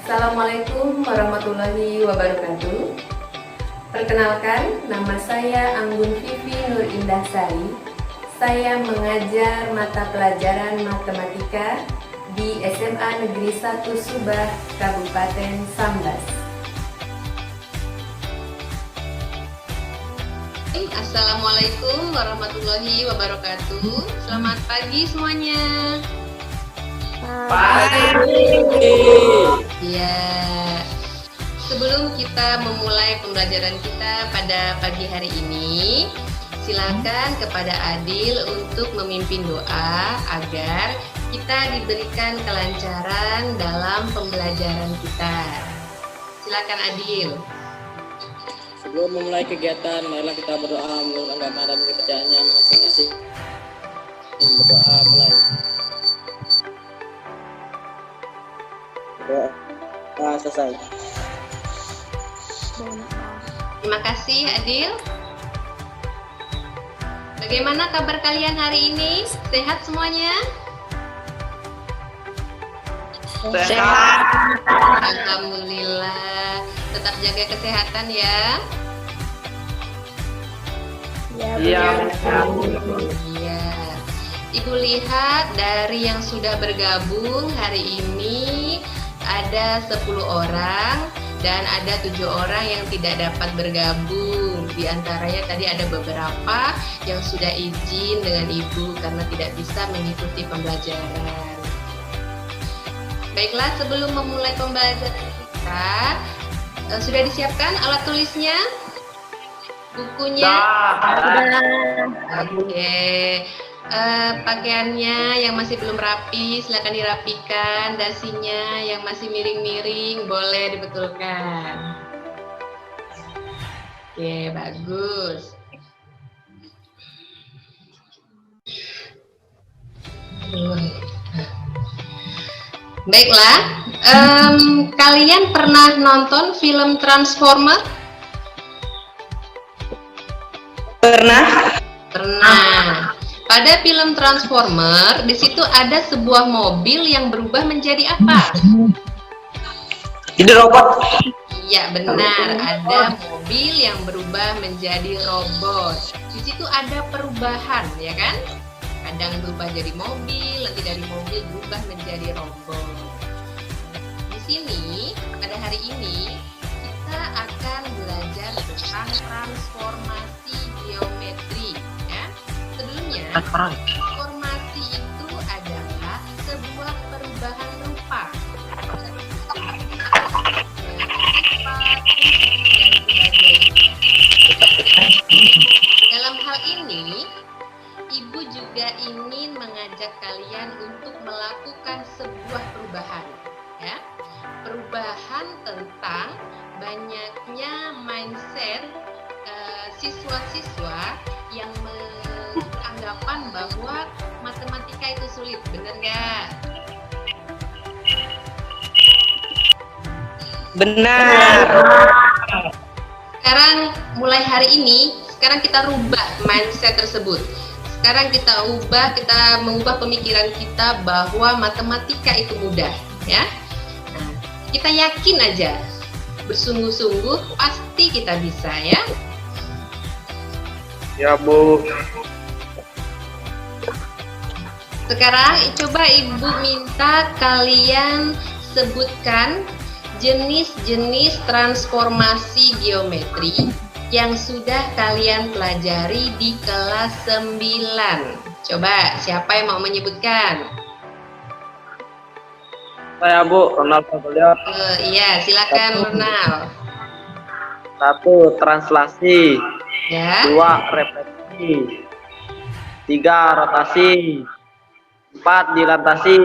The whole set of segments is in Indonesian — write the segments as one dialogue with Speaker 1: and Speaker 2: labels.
Speaker 1: Assalamualaikum warahmatullahi wabarakatuh. Perkenalkan, nama saya Anggun Vivi Nur Indah Sari. Saya mengajar mata pelajaran matematika di SMA Negeri 1 Subah, Kabupaten Sambas.
Speaker 2: Assalamualaikum warahmatullahi wabarakatuh. Selamat pagi semuanya. Ya, sebelum kita memulai pembelajaran kita pada pagi hari ini, silakan kepada Adil untuk memimpin doa agar kita diberikan kelancaran dalam pembelajaran kita. Silakan Adil.
Speaker 3: Sebelum memulai kegiatan, marilah kita berdoa menurut agama dan kepercayaannya masing-masing. Berdoa mulai. Doa selesai.
Speaker 2: Terima kasih Adil. Bagaimana kabar kalian hari ini? Sehat semuanya?
Speaker 3: Sehat.
Speaker 2: Alhamdulillah. Tetap jaga kesehatan ya.
Speaker 3: Iya.
Speaker 2: Iya. Ibu lihat dari yang sudah bergabung hari ini ada 10 orang dan ada 7 orang yang tidak dapat bergabung. Di antaranya tadi ada beberapa yang sudah izin dengan Ibu karena tidak bisa mengikuti pembelajaran. Baiklah, sebelum memulai pembelajaran kita, sudah disiapkan alat tulisnya? Bukunya? Oke. Pakaiannya yang masih belum rapi silakan dirapikan, dasinya yang masih miring-miring boleh dibetulkan. Oke, bagus. Baiklah, kalian pernah nonton film Transformer?
Speaker 3: Pernah.
Speaker 2: Pernah. Pada film Transformer, di situ ada sebuah mobil yang berubah menjadi apa?
Speaker 3: Jadi robot.
Speaker 2: Iya, benar. Ada mobil yang berubah menjadi robot. Di situ ada perubahan, ya kan? Kadang berubah jadi mobil, nanti dari mobil berubah menjadi robot. Di sini, pada hari ini, kita akan belajar tentang transformasi geometri. Sebelumnya, transformasi itu adalah sebuah perubahan rupa. Dalam hal ini, Ibu juga ingin mengajak kalian untuk melakukan sebuah perubahan, ya. Perubahan tentang banyaknya mindset siswa-siswa yang anggapan bahwa matematika itu sulit, bener nggak?
Speaker 3: Benar.
Speaker 2: Sekarang mulai hari ini, sekarang kita rubah mindset tersebut. Sekarang kita mengubah pemikiran kita bahwa matematika itu mudah, ya. Nah, kita yakin aja, bersungguh-sungguh pasti kita bisa, ya.
Speaker 3: Ya, Bu.
Speaker 2: Sekarang coba Ibu minta kalian sebutkan jenis-jenis transformasi geometri yang sudah kalian pelajari di kelas 9. Coba, siapa yang mau menyebutkan?
Speaker 3: Saya, Bu, Ronald Pavilion.
Speaker 2: Iya, silakan Ronald.
Speaker 3: 1. Translasi.
Speaker 2: Ya.
Speaker 3: 2. Refleksi. 3. Rotasi. 4. Dilatasi.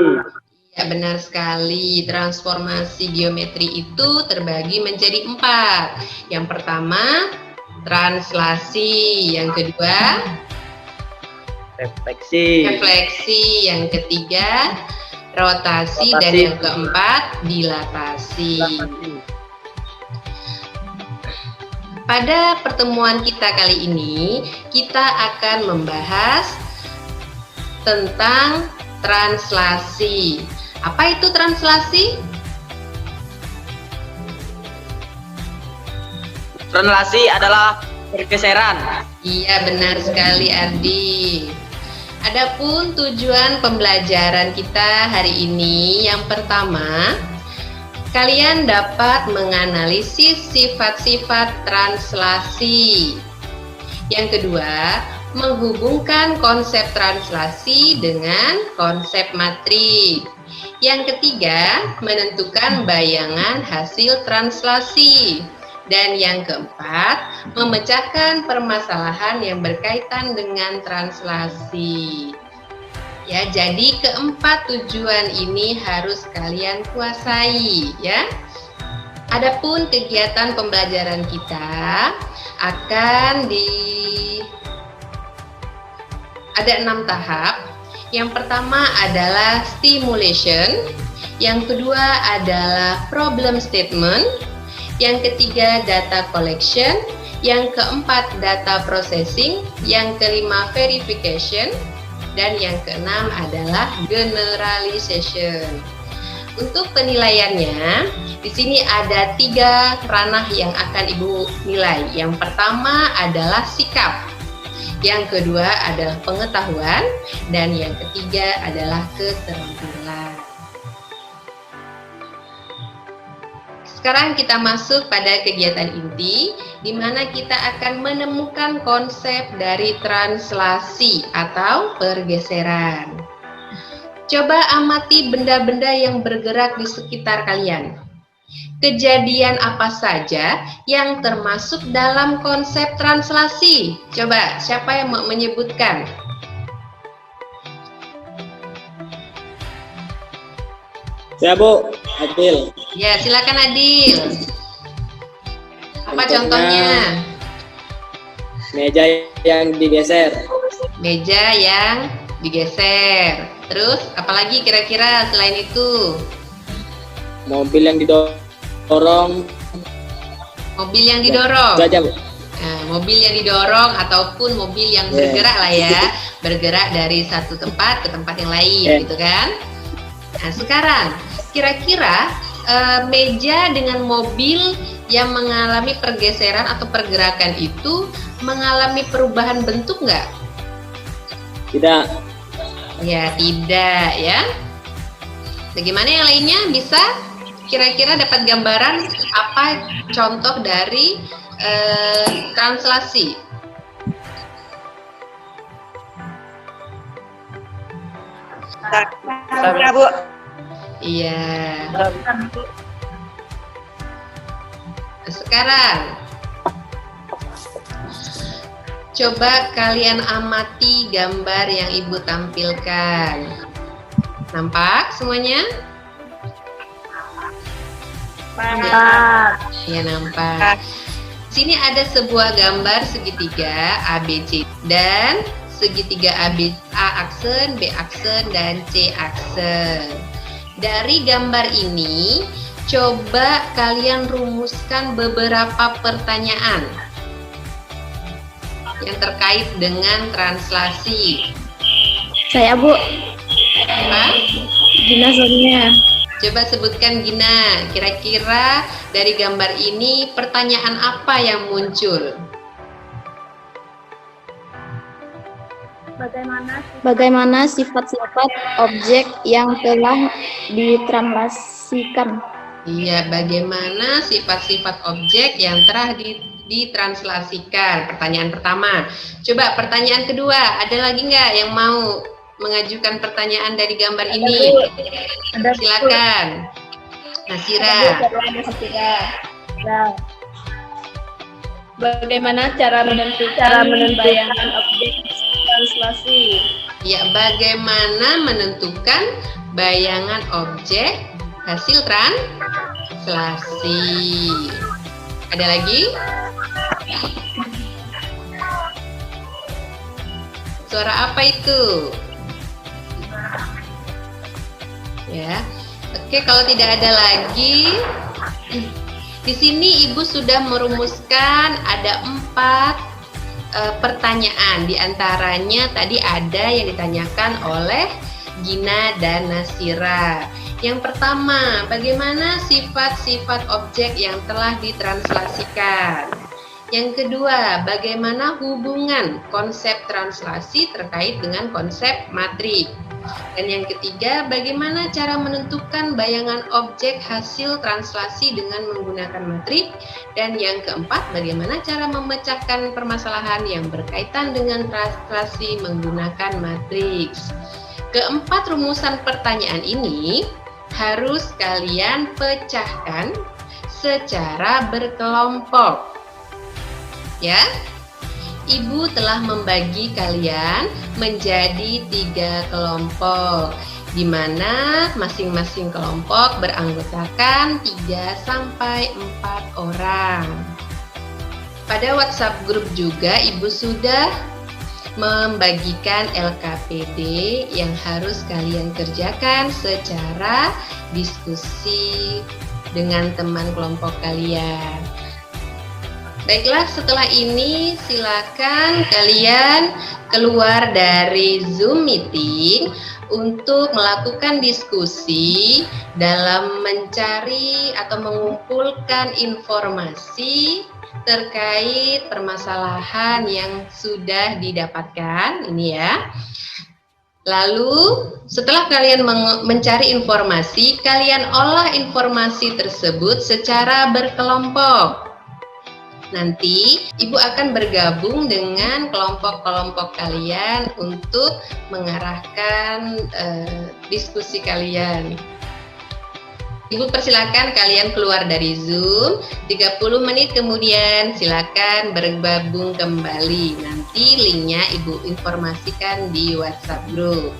Speaker 2: Ya, benar sekali. Transformasi geometri itu terbagi menjadi 4. Yang pertama, translasi. Yang kedua, refleksi. Yang ketiga, rotasi. Dan yang keempat, dilatasi. Pada pertemuan kita kali ini, kita akan membahas tentang translasi. Apa itu translasi?
Speaker 3: translasi adalah pergeseran.
Speaker 2: Iya, benar sekali Ardi. Adapun tujuan pembelajaran kita hari ini, yang pertama, kalian dapat menganalisis sifat-sifat translasi. Yang kedua, menghubungkan konsep translasi dengan konsep matrik. Yang ketiga, menentukan bayangan hasil translasi. Dan yang keempat, memecahkan permasalahan yang berkaitan dengan translasi. Ya, jadi keempat tujuan ini harus kalian kuasai, ya. Adapun kegiatan pembelajaran kita akan ada 6 tahap. Yang pertama adalah stimulation, yang kedua adalah problem statement, yang ketiga data collection, yang keempat data processing, yang kelima verification, dan yang keenam adalah generalization. Untuk penilaiannya, di sini ada 3 ranah yang akan Ibu nilai. Yang pertama adalah sikap, yang kedua adalah pengetahuan, dan yang ketiga adalah keterampilan. Sekarang kita masuk pada kegiatan inti, di mana kita akan menemukan konsep dari translasi atau pergeseran. Coba amati benda-benda yang bergerak di sekitar kalian. Kejadian apa saja yang termasuk dalam konsep translasi? Coba, siapa yang mau menyebutkan?
Speaker 3: Ya Bu, Adil.
Speaker 2: Ya, silakan Adil. Apa contohnya?
Speaker 3: Meja yang digeser.
Speaker 2: Meja yang digeser. Terus, apalagi kira-kira selain itu?
Speaker 3: Mobil yang didorong.
Speaker 2: Mobil yang didorong.
Speaker 3: Itu aja Bu.
Speaker 2: Nah, mobil yang didorong ataupun mobil yang bergerak lah ya, bergerak dari satu tempat ke tempat yang lain, gitu kan? Nah, sekarang kira-kira meja dengan mobil yang mengalami pergeseran atau pergerakan itu mengalami perubahan bentuk nggak?
Speaker 3: Tidak.
Speaker 2: Ya, tidak ya. Bagaimana yang lainnya? Bisa kira-kira dapat gambaran apa contoh dari translasi?
Speaker 4: Bu.
Speaker 2: Iya. Sekarang coba kalian amati gambar yang Ibu tampilkan. Nampak semuanya?
Speaker 4: Nampak.
Speaker 2: Ya, nampak. Sini ada sebuah gambar segitiga ABC dan segitiga A aksen, B aksen, dan C aksen. Dari gambar ini, coba kalian rumuskan beberapa pertanyaan yang terkait dengan translasi.
Speaker 4: Saya Bu.
Speaker 2: Apa?
Speaker 4: Gina Sonia.
Speaker 2: Coba sebutkan Gina, kira-kira dari gambar ini pertanyaan apa yang muncul?
Speaker 4: Bagaimana sifat-sifat objek yang telah ditranslasikan?
Speaker 2: Iya, bagaimana sifat-sifat objek yang telah ditranslasikan? Pertanyaan pertama. Coba pertanyaan kedua, ada lagi nggak yang mau mengajukan pertanyaan dari gambar ini? Silakan. Nasira.
Speaker 4: Bagaimana cara menentukan bayangan objek translasi?
Speaker 2: Ya, bagaimana menentukan bayangan objek hasil translasi? Ada lagi? Suara apa itu? Ya. Oke, kalau tidak ada lagi, di sini Ibu sudah merumuskan ada 4 pertanyaan. Di antaranya tadi ada yang ditanyakan oleh Gina dan Nasira. Yang pertama, bagaimana sifat-sifat objek yang telah ditranslasikan? Yang kedua, bagaimana hubungan konsep translasi terkait dengan konsep matrik. Dan yang ketiga, bagaimana cara menentukan bayangan objek hasil translasi dengan menggunakan matrik. Dan yang keempat, bagaimana cara memecahkan permasalahan yang berkaitan dengan translasi menggunakan matriks. Keempat rumusan pertanyaan ini harus kalian pecahkan secara berkelompok. Ya, Ibu telah membagi kalian menjadi 3 kelompok, di mana masing-masing kelompok beranggotakan 3 sampai 4 orang. Pada WhatsApp grup juga Ibu sudah membagikan LKPD yang harus kalian kerjakan secara diskusi dengan teman kelompok kalian. Baiklah, setelah ini silakan kalian keluar dari Zoom meeting untuk melakukan diskusi dalam mencari atau mengumpulkan informasi terkait permasalahan yang sudah didapatkan ini ya. Lalu setelah kalian mencari informasi, kalian olah informasi tersebut secara berkelompok. Nanti Ibu akan bergabung dengan kelompok-kelompok kalian untuk mengarahkan diskusi kalian. Ibu persilakan kalian keluar dari Zoom, 30 menit kemudian silakan bergabung kembali. Nanti linknya Ibu informasikan di WhatsApp group.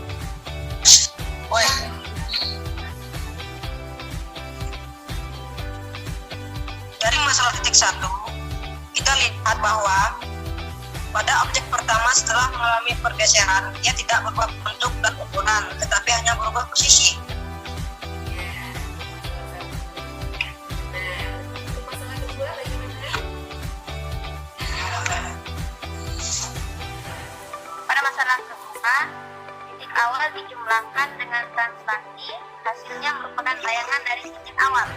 Speaker 5: Dari masalah titik 1, kita lihat bahwa pada objek pertama setelah mengalami pergeseran, ia tidak berubah bentuk dan ukuran, tetapi hanya berubah posisi. Pada masalah kedua, titik awal dijumlahkan dengan translasi, hasilnya merupakan bayangan dari titik awal.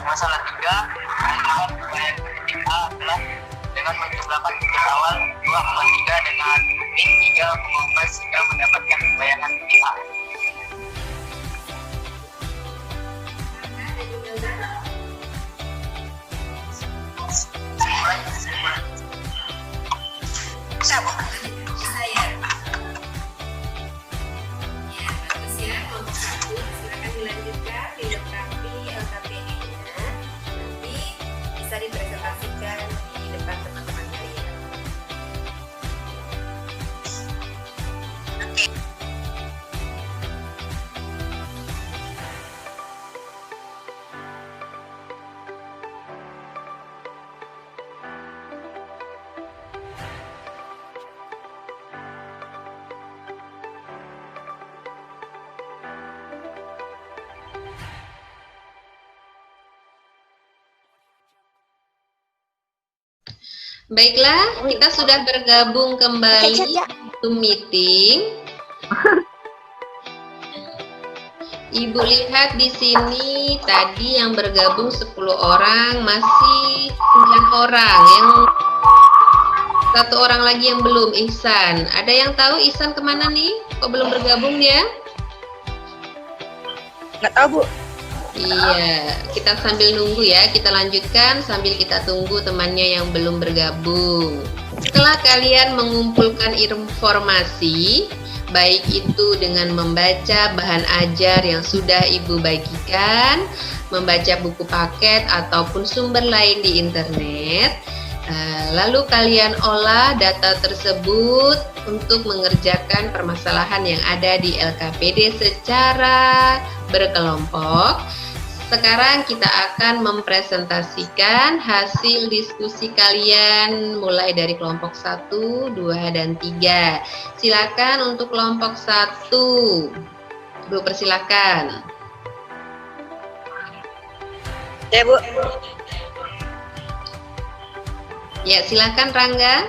Speaker 6: Masalah 3, bayangan titik A adalah dengan menjumlahkan titik awal 2,3 dengan min 3,4 sehingga mendapatkan bayangan titik A.
Speaker 5: Bisa, Bu?
Speaker 1: Saya. Ya, bagus ya. Kelompok 1, silakan dilanjutkan, dilengkapi LKPD-nya. Nanti bisa dipresentasikan di depan teman-teman kalian.
Speaker 2: Baiklah, kita sudah bergabung kembali Zoom meeting. Ibu lihat di sini tadi yang bergabung 10 orang, masih 9 orang. Yang 1 orang lagi yang belum, Ihsan. Ada yang tahu Ihsan kemana nih? Kok belum bergabung dia?
Speaker 5: Nggak tahu, Bu.
Speaker 2: Iya, kita sambil nunggu ya, kita lanjutkan sambil kita tunggu temannya yang belum bergabung. Setelah kalian mengumpulkan informasi, baik itu dengan membaca bahan ajar yang sudah Ibu bagikan, membaca buku paket ataupun sumber lain di internet, lalu kalian olah data tersebut untuk mengerjakan permasalahan yang ada di LKPD secara berkelompok. Sekarang kita akan mempresentasikan hasil diskusi kalian mulai dari kelompok 1, 2, dan 3. Silakan untuk kelompok 1. Bu, persilakan.
Speaker 5: Ya, Bu.
Speaker 2: Ya, silakan Rangga.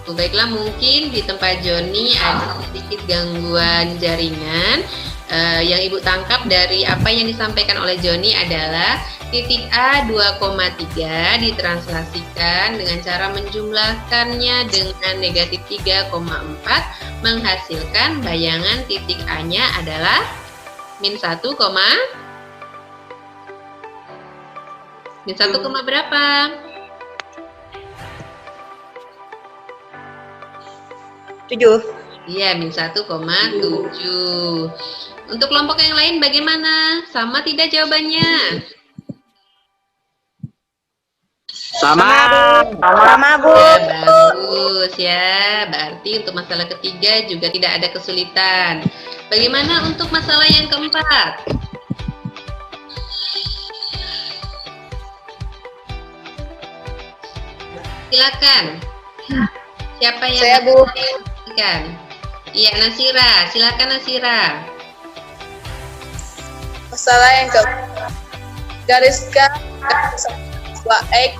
Speaker 2: Baiklah, mungkin di tempat Joni ada sedikit gangguan jaringan. Yang Ibu tangkap dari apa yang disampaikan oleh Joni adalah titik A 2,3 ditranslasikan dengan cara menjumlahkannya dengan negatif 3,4 menghasilkan bayangan titik A-nya adalah min 1, min 1, berapa? Iya, min 1,7. Untuk kelompok yang lain bagaimana? Sama tidak jawabannya?
Speaker 3: Sama,
Speaker 4: Bu.
Speaker 2: Ya, bagus ya. Berarti untuk masalah ketiga juga tidak ada kesulitan. Bagaimana untuk masalah yang keempat? Silakan. Siapa yang
Speaker 7: Saya, Bu.
Speaker 2: silakan? Iya, Nasira. Silakan Nasira.
Speaker 8: Masalah yang gariskan 2x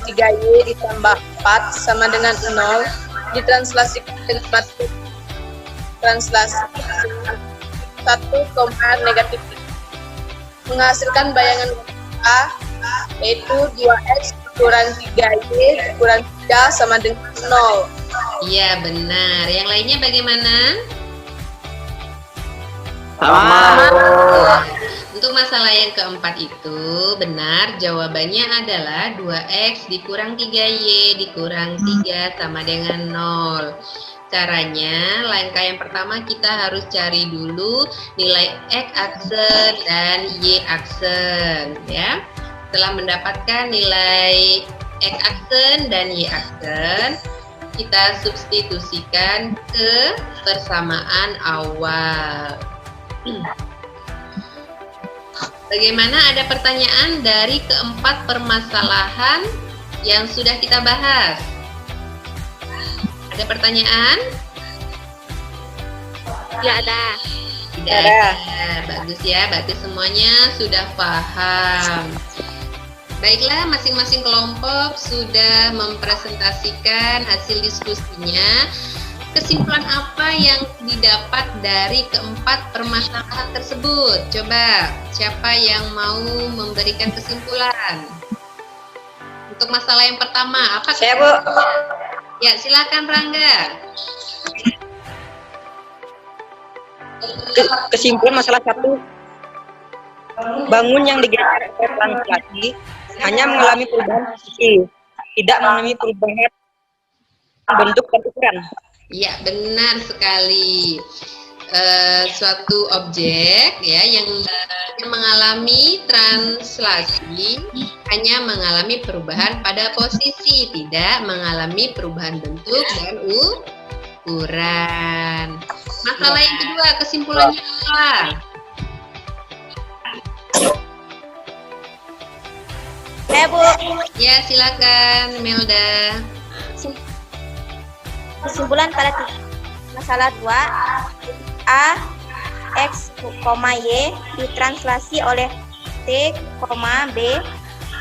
Speaker 8: 3y ditambah 4 sama dengan 0 ditranslasikan dengan matriks translasi 1, negatif menghasilkan bayangan A yaitu 2x kurang 3y kurang 3 sama dengan 0.
Speaker 2: Iya, benar. Yang lainnya bagaimana?
Speaker 3: sama.
Speaker 2: Untuk masalah yang keempat itu benar, jawabannya adalah 2x dikurang 3y dikurang 3 sama dengan 0. Caranya, langkah yang pertama kita harus cari dulu nilai x aksen dan y aksen ya. Setelah mendapatkan nilai x aksen dan y aksen, kita substitusikan ke persamaan awal. Bagaimana, ada pertanyaan dari keempat permasalahan yang sudah kita bahas? Ada pertanyaan?
Speaker 4: Tidak ada.
Speaker 2: Tidak ada. Bagus ya, berarti semuanya sudah paham. Baiklah, masing-masing kelompok sudah mempresentasikan hasil diskusinya. Kesimpulan apa yang didapat dari keempat permasalahan tersebut? Coba, siapa yang mau memberikan kesimpulan? Untuk masalah yang pertama, apa?
Speaker 5: Saya, Bu.
Speaker 2: Ya, silakan Rangga.
Speaker 5: Kesimpulan masalah 1, bangun yang digeser oleh translasi hanya mengalami perubahan posisi, tidak mengalami perubahan bentuk dan ukuran.
Speaker 2: Ya, benar sekali. Suatu objek ya yang mengalami translasi hanya mengalami perubahan pada posisi, tidak mengalami perubahan bentuk dan ukuran. Masalah yang kedua, kesimpulannya apa?
Speaker 4: Bu.
Speaker 2: Ya, silakan Melda.
Speaker 4: Kesimpulan pada masalah 2, A, X, Y ditranslasi oleh T, B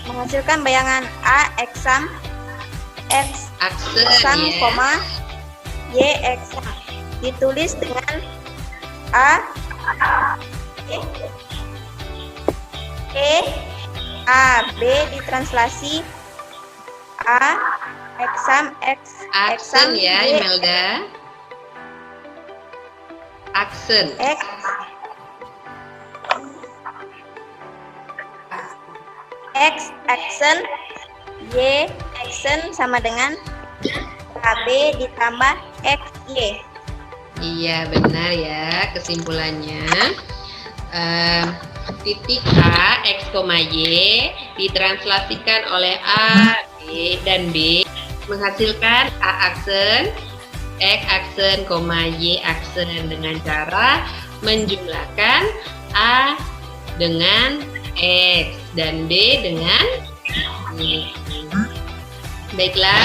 Speaker 4: menghasilkan bayangan A, X,
Speaker 2: Aksen
Speaker 4: ya. Y, X ditulis dengan A, A, B ditranslasi A,
Speaker 2: Aksen ya, Imelda. Aksen.
Speaker 4: X aksen, Y aksen sama dengan AB ditambah XY.
Speaker 2: Iya, benar ya kesimpulannya. Titik A, X, Y ditranslasikan oleh A, B, dan B menghasilkan A aksen, X aksen, Y aksen dengan cara menjumlahkan A dengan X dan B dengan Y. Baiklah,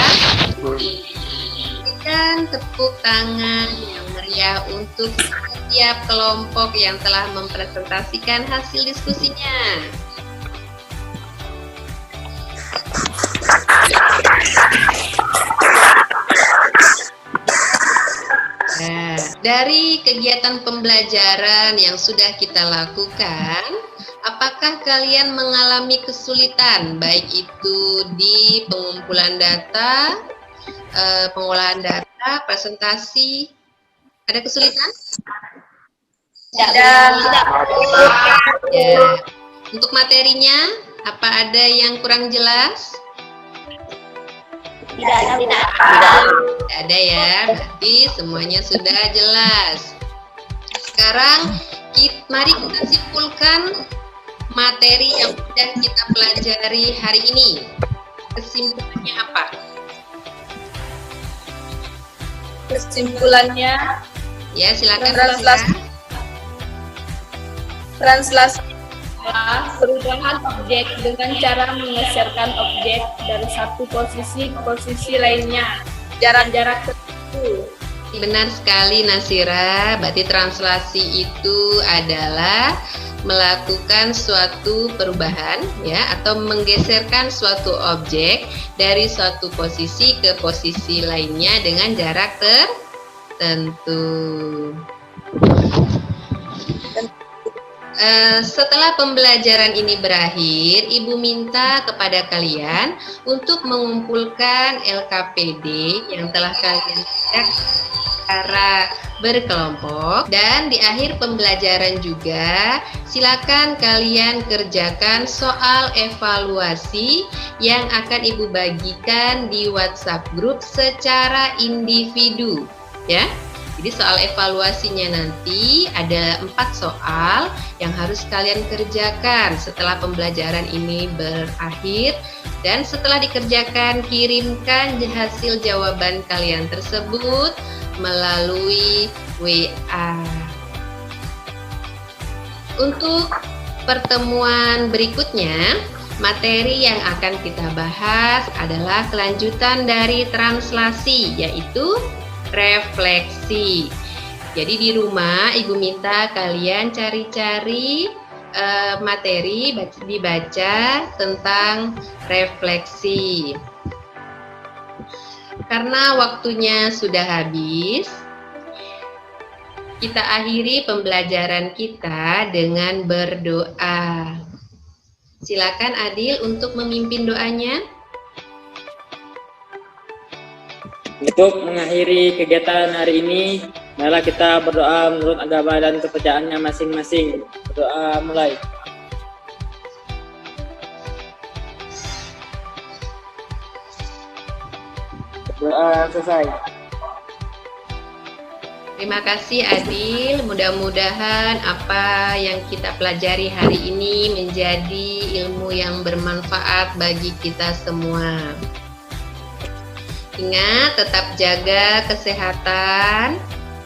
Speaker 2: berikan tepuk tangan yang meriah untuk setiap kelompok yang telah mempresentasikan hasil diskusinya. Dari kegiatan pembelajaran yang sudah kita lakukan, apakah kalian mengalami kesulitan, baik itu di pengumpulan data, pengolahan data, presentasi? Ada kesulitan?
Speaker 8: Tidak.
Speaker 2: Ya. Untuk materinya, apa ada yang kurang jelas?
Speaker 4: Tidak.
Speaker 2: Tidak ada ya, berarti semuanya sudah jelas. Sekarang mari kita simpulkan materi yang sudah kita pelajari hari ini. Kesimpulannya apa?
Speaker 8: Kesimpulannya,
Speaker 2: Ya, silakan.
Speaker 8: translasi adalah perubahan objek dengan cara menggeserkan objek dari satu posisi ke posisi lainnya, jarak-jarak tertentu.
Speaker 2: Benar sekali Nasira, berarti translasi itu adalah melakukan suatu perubahan ya, atau menggeserkan suatu objek dari suatu posisi ke posisi lainnya dengan jarak tertentu. Setelah pembelajaran ini berakhir, Ibu minta kepada kalian untuk mengumpulkan LKPD yang telah kalian kerjakan secara berkelompok, dan di akhir pembelajaran juga silakan kalian kerjakan soal evaluasi yang akan Ibu bagikan di WhatsApp group secara individu ya. Jadi soal evaluasinya nanti ada 4 soal yang harus kalian kerjakan setelah pembelajaran ini berakhir, dan setelah dikerjakan kirimkan hasil jawaban kalian tersebut melalui WA. Untuk pertemuan berikutnya, materi yang akan kita bahas adalah kelanjutan dari translasi, yaitu refleksi. Jadi di rumah Ibu minta kalian cari-cari materi, dibaca tentang refleksi. Karena waktunya sudah habis, kita akhiri pembelajaran kita dengan berdoa. Silakan Adil untuk memimpin doanya.
Speaker 3: Untuk mengakhiri kegiatan hari ini, marilah kita berdoa menurut agama dan kepercayaannya masing-masing. Berdoa mulai. Berdoa selesai.
Speaker 2: Terima kasih Adil, mudah-mudahan apa yang kita pelajari hari ini menjadi ilmu yang bermanfaat bagi kita semua. Ingat, tetap jaga kesehatan,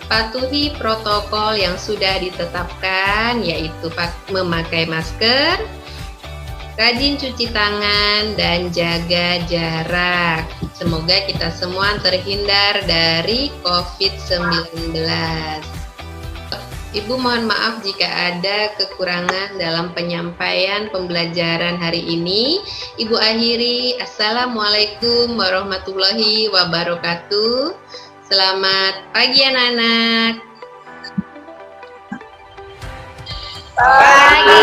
Speaker 2: patuhi protokol yang sudah ditetapkan, yaitu memakai masker, rajin cuci tangan, dan jaga jarak. Semoga kita semua terhindar dari COVID-19. Ibu mohon maaf jika ada kekurangan dalam penyampaian pembelajaran hari ini. Ibu akhiri, Assalamualaikum warahmatullahi wabarakatuh. Selamat pagi anak-anak.
Speaker 8: Pagi.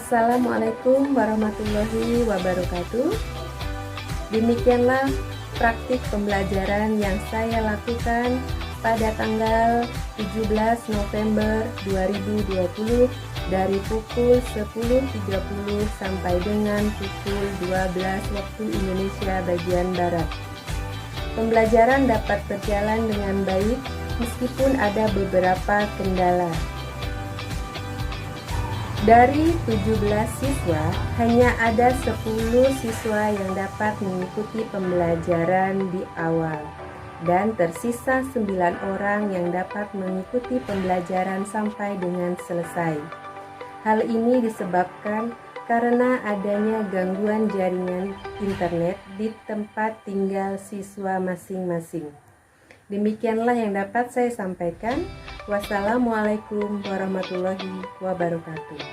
Speaker 9: Assalamualaikum warahmatullahi wabarakatuh. Demikianlah praktik pembelajaran yang saya lakukan pada tanggal 17 November 2020 dari pukul 10.30 sampai dengan pukul 12 waktu Indonesia bagian Barat. Pembelajaran dapat berjalan dengan baik meskipun ada beberapa kendala. Dari 17 siswa, hanya ada 10 siswa yang dapat mengikuti pembelajaran di awal, dan tersisa 9 orang yang dapat mengikuti pembelajaran sampai dengan selesai. Hal ini disebabkan karena adanya gangguan jaringan internet di tempat tinggal siswa masing-masing. Demikianlah yang dapat saya sampaikan. Wassalamualaikum warahmatullahi wabarakatuh.